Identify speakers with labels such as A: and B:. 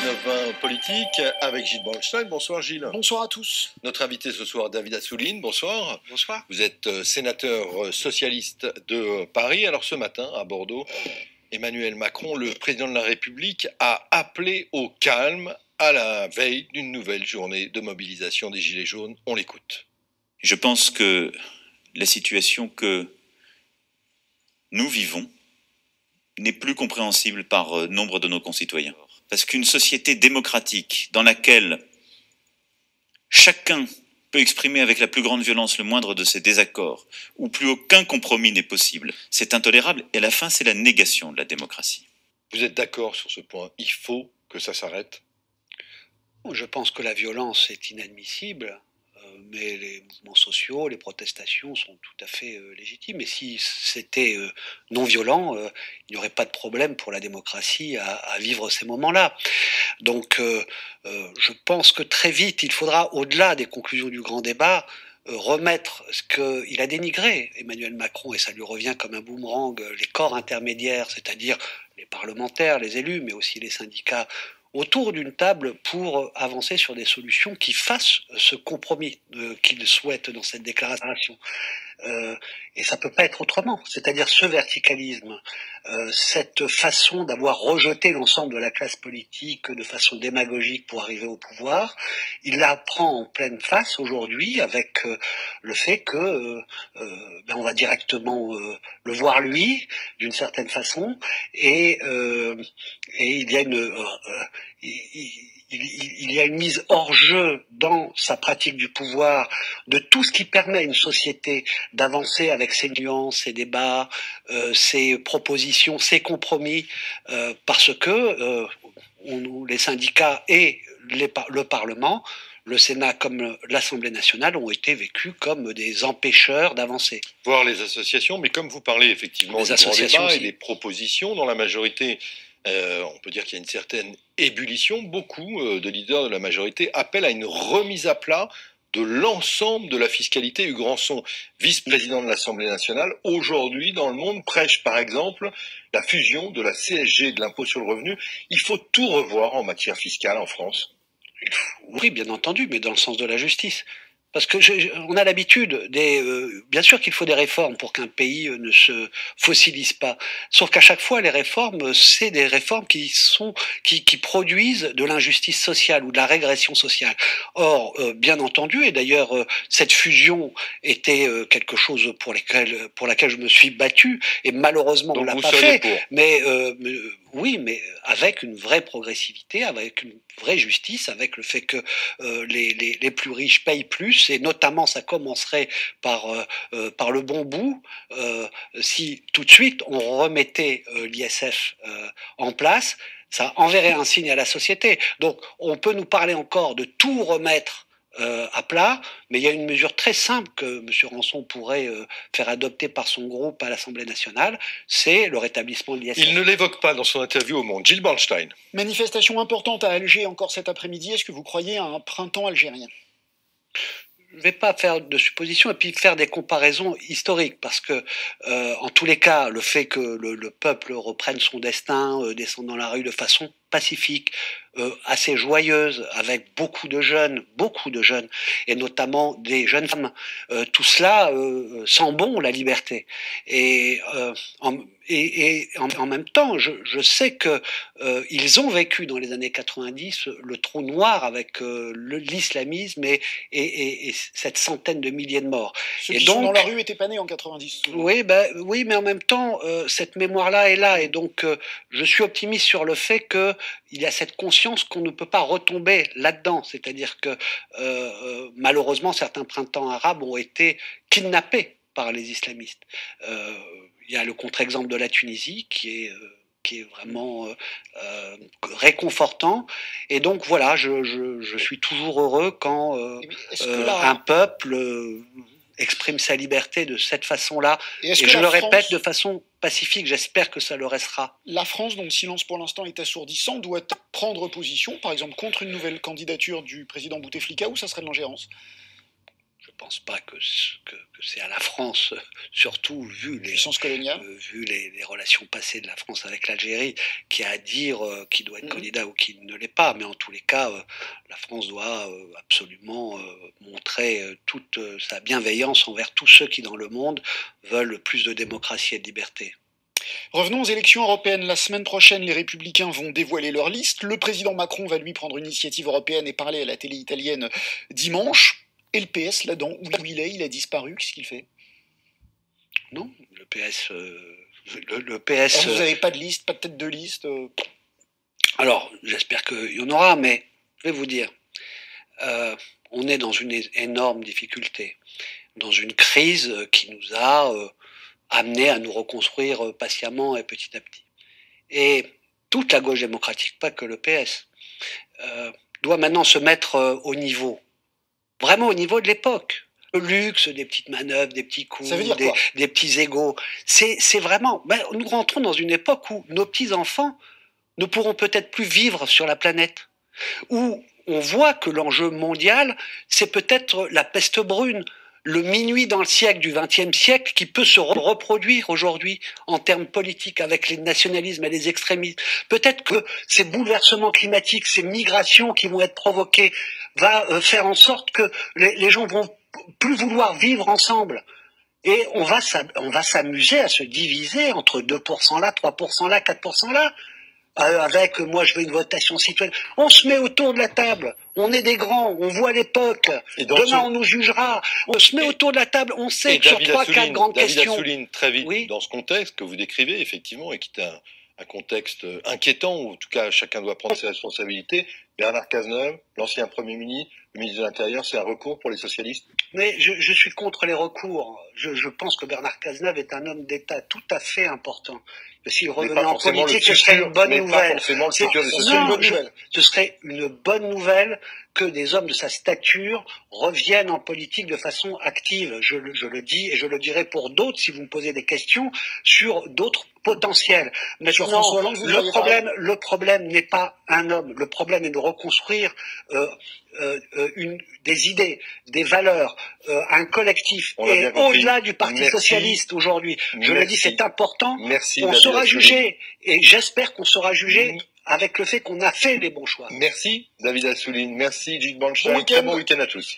A: 19-20 politique avec Gilles Bornstein. Bonsoir Gilles.
B: Bonsoir à tous.
A: Notre invité ce soir, David Assouline. Bonsoir.
B: Bonsoir.
A: Vous êtes sénateur socialiste de Paris. Alors ce matin, à Bordeaux, Emmanuel Macron, le président de la République, a appelé au calme à la veille d'une nouvelle journée de mobilisation des Gilets jaunes. On l'écoute.
C: Je pense que la situation que nous vivons n'est plus compréhensible par nombre de nos concitoyens. Parce qu'une société démocratique dans laquelle chacun peut exprimer avec la plus grande violence le moindre de ses désaccords, où plus aucun compromis n'est possible, c'est intolérable et à la fin c'est la négation de la démocratie.
A: Vous êtes d'accord sur ce point? Il faut que ça s'arrête?
B: Je pense que la violence est inadmissible, mais les mouvements sociaux, les protestations sont tout à fait légitimes. Et si c'était non violent, il n'y aurait pas de problème pour la démocratie à vivre ces moments-là. Donc je pense que très vite, il faudra, au-delà des conclusions du grand débat, remettre ce qu'il a dénigré, Emmanuel Macron, et ça lui revient comme un boomerang, les corps intermédiaires, c'est-à-dire les parlementaires, les élus, mais aussi les syndicats, autour d'une table pour avancer sur des solutions qui fassent ce compromis qu'il souhaite dans cette déclaration. Et ça peut pas être autrement. C'est-à-dire ce verticalisme, cette façon d'avoir rejeté l'ensemble de la classe politique de façon démagogique pour arriver au pouvoir, il la prend en pleine face aujourd'hui avec le fait que on va directement le voir lui, d'une certaine façon, et il y a il y a une mise hors jeu dans sa pratique du pouvoir de tout ce qui permet à une société d'avancer avec ses nuances, ses débats, ses propositions, ses compromis, parce que les syndicats et le Parlement, le Sénat comme l'Assemblée nationale ont été vécus comme des empêcheurs d'avancer.
A: Voir les associations, mais comme vous parlez effectivement du grand débat et des propositions dans la majorité, on peut dire qu'il y a une certaine ébullition. Beaucoup de leaders de la majorité appellent à une remise à plat de l'ensemble de la fiscalité. Hugues Rançon, vice-président de l'Assemblée nationale, aujourd'hui dans le monde prêche par exemple la fusion de la CSG et de l'impôt sur le revenu. Il faut tout revoir en matière fiscale en France.
B: Oui, bien entendu, mais dans le sens de la justice. Parce que on a l'habitude bien sûr qu'il faut des réformes pour qu'un pays ne se fossilise pas. Sauf qu'à chaque fois, les réformes, c'est des réformes qui produisent de l'injustice sociale ou de la régression sociale. Or, bien entendu, et d'ailleurs, cette fusion était quelque chose pour laquelle je me suis battu, et malheureusement, on l'a pas fait. Mais oui, mais avec une vraie progressivité, avec une vraie justice, avec le fait que les plus riches payent plus, et notamment ça commencerait par le bon bout, si tout de suite on remettait l'ISF en place, ça enverrait un signe à la société. Donc on peut nous parler encore de tout remettre à plat, mais il y a une mesure très simple que M. Rançon pourrait faire adopter par son groupe à l'Assemblée nationale, c'est le rétablissement de l'ISF.
A: Il ne l'évoque pas dans son interview au Monde. Gilles Bornstein.
D: Manifestation importante à Alger encore cet après-midi. Est-ce que vous croyez à un printemps algérien ?
B: Je ne vais pas faire de suppositions et puis faire des comparaisons historiques, parce que en tous les cas, le fait que le peuple reprenne son destin, descende dans la rue de façon pacifique, assez joyeuse, avec beaucoup de jeunes, et notamment des jeunes femmes, tout cela sent bon la liberté. Et en même temps, je sais que ils ont vécu dans les années 90 le trou noir avec l'islamisme et cette centaine de milliers de morts.
D: Ceux qui sont dans la rue étaient pas nés en 90.
B: Oui, oui, mais en même temps, cette mémoire-là est là, et donc je suis optimiste sur le fait que il y a cette conscience qu'on ne peut pas retomber là-dedans. C'est-à-dire que malheureusement, certains printemps arabes ont été kidnappés par les islamistes. Il y a le contre-exemple de la Tunisie qui est vraiment réconfortant. Et donc voilà, je suis toujours heureux quand un peuple exprime sa liberté de cette façon-là. Et je le répète, de façon pacifique, j'espère que ça le restera.
D: La France, dont le silence pour l'instant est assourdissant, doit prendre position, par exemple, contre une nouvelle candidature du président Bouteflika, ou ça serait de l'ingérence ?
B: pense pas que c'est à la France, surtout vu les relations passées de la France avec l'Algérie, qui a à dire qui doit être candidat ou qui ne l'est pas. Mais en tous les cas, la France doit absolument montrer toute sa bienveillance envers tous ceux qui, dans le monde, veulent plus de démocratie et de liberté.
D: Revenons aux élections européennes. La semaine prochaine, les Républicains vont dévoiler leur liste. Le président Macron va lui prendre une initiative européenne et parler à la télé italienne dimanche. Et le PS, là-dedans, où il a disparu. Qu'est-ce qu'il fait?
B: Non, le PS... le PS...
D: Alors vous n'avez pas de liste, pas de tête de liste
B: Alors, j'espère qu'il y en aura, mais je vais vous dire, on est dans une énorme difficulté, dans une crise qui nous a... amené à nous reconstruire patiemment et petit à petit. Et toute la gauche démocratique, pas que le PS, doit maintenant se mettre au niveau, vraiment au niveau de l'époque. Le luxe, des petites manœuvres, des petits coups, des petits égos, c'est vraiment... nous rentrons dans une époque où nos petits-enfants ne pourront peut-être plus vivre sur la planète, où on voit que l'enjeu mondial, c'est peut-être la peste brune, le minuit dans le siècle du XXe siècle qui peut se reproduire aujourd'hui en termes politiques avec les nationalismes et les extrémismes. Peut-être que ces bouleversements climatiques, ces migrations qui vont être provoquées, va faire en sorte que les gens vont plus vouloir vivre ensemble. Et on va s'amuser à se diviser entre 2% là, 3% là, 4% là. Avec moi je veux une votation citoyenne. On se met autour de la table, on est des grands, on voit l'époque, demain on nous jugera, on se met autour de la table, on sait que sur 3-4 grandes questions...
A: David Assouline, très vite, oui, dans ce contexte que vous décrivez, effectivement, et qui est un contexte inquiétant, où en tout cas chacun doit prendre ses responsabilités, Bernard Cazeneuve, l'ancien Premier ministre, le ministre de l'Intérieur, c'est un recours pour les socialistes?
B: Mais je suis contre les recours. Je pense que Bernard Cazeneuve est un homme d'État tout à fait important. S'il revenait en politique, ce serait une bonne nouvelle. Ce serait une bonne nouvelle que des hommes de sa stature reviennent en politique de façon active. Je le dis et je le dirai pour d'autres si vous me posez des questions sur d'autres potentiels. Maintenant, le problème n'est pas un homme. Le problème est de reconstruire des idées, des valeurs, un collectif. Et au-delà du Parti socialiste aujourd'hui, je le dis, c'est important. On sera jugé, et j'espère qu'on sera jugé avec le fait qu'on a fait les bons choix.
A: Merci David Assouline, merci Gilles Bornstein, très bon week-end à tous.